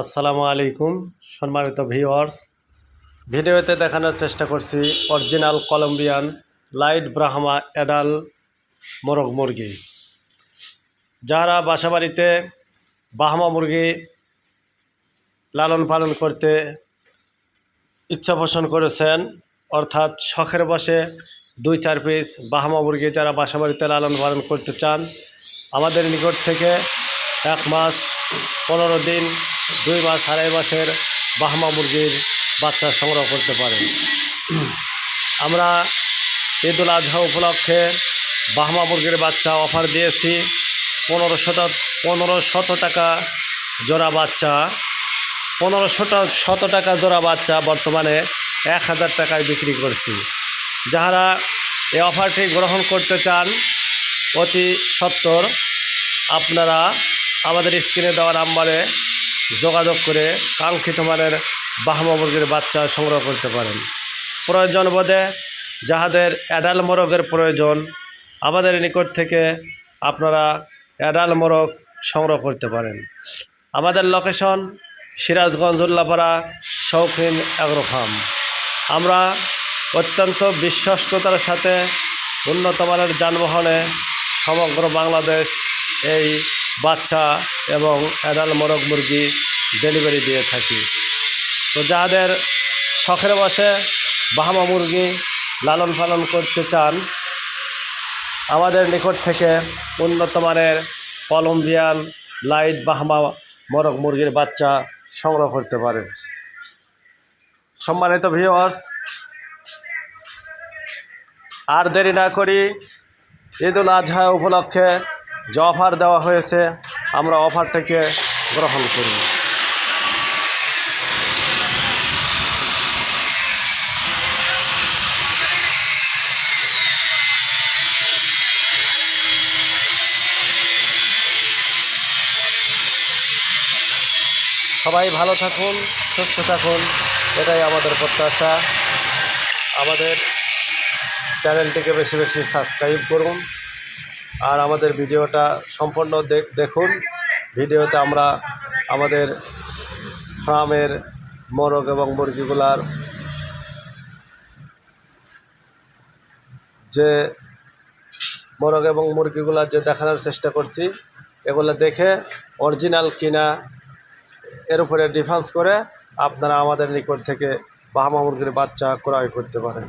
আসসালামু আলাইকুম সম্মানিত ভিউয়ার্স। ভিডিওতে দেখানোর চেষ্টা করছি original Colombian light Brahma adult মোরগ মুরগি। যারা বাসাবাড়িতে ব্রাহ্মা মুরগি লালন পালন করতে ইচ্ছা পোষণ করেছেন, অর্থাৎ শখের বশে 2-4 পিস ব্রাহ্মা মুরগি যারা বাসাবাড়িতে লালন পালন করতে চান, আমাদের নিকট থেকে 1 মাস 15 দিন, 2 মাস, 2.5 মাসের ব্রাহ্মা মুরগির বাচ্চা সংগ্রহ করতে পারেন। আমরা ঈদুল আজহা উপলক্ষে ব্রাহ্মা মুরগির বাচ্চা অফার দিয়েছি। 1500 টাকা জোড়া বাচ্চা, 1500 টাকা জোড়া বাচ্চা বর্তমানে 1000 টাকায় বিক্রি করছি। যারা এই অফারটি গ্রহণ করতে চান, অতি সত্বর আপনারা আমাদের স্ক্রিনে দেওয়া নাম্বারে যোগাযোগ করে কাঙ্ক্ষিত মানের ব্রাহ্মা মুরগির বাচ্চা সংগ্রহ করতে পারেন। প্রয়োজন বোধে যাহাদের অ্যাডাল মোরগের প্রয়োজন, আমাদের নিকট থেকে আপনারা অ্যাডাল মোরগ সংগ্রহ করতে পারেন। আমাদের লোকেশন সিরাজগঞ্জ উল্লাপাড়া শৌখিন অ্যাগ্রো ফার্ম। আমরা অত্যন্ত বিশ্বস্ততার সাথে উন্নত মানের যানবাহনে সমগ্র বাংলাদেশ এই বাচ্চা এবং অ্যাডাল মোরগ মুরগি ডেলিভারি দিয়ে থাকি। তো যাদের শখের বশে ব্রাহ্মা মুরগি লালন পালন করতে চান, আমাদের নিকট থেকে উন্নত মানের কলম্বিয়ান লাইট ব্রাহ্মা মোরগ মুরগির বাচ্চা সংগ্রহ করতে পারেন। সম্মানিত ভিউয়ার্স, আর দেরি না করি, ঈদুল আজহা উপলক্ষে যে অফার দেওয়া হয়েছে, আমরা অফারটাকে গ্রহণ করি। সবাই ভালো থাকুন, সুস্থ থাকুন, এটাই আমাদের প্রত্যাশা। আমাদের চ্যানেলটিকে বেশি বেশি সাবস্ক্রাইব করুন আর আমাদের ভিডিওটা সম্পূর্ণ দেখুন। ভিডিওতে আমরা আমাদের ফার্মের মোরগ এবং মুরগিগুলার যে দেখানোর চেষ্টা করছি, এগুলো দেখে অরিজিনাল কিনা এর উপরে ডিফারেন্স করে আপনারা আমাদের নিকট থেকে ব্রাহ্মা মুরগির বাচ্চা ক্রয় করতে পারেন।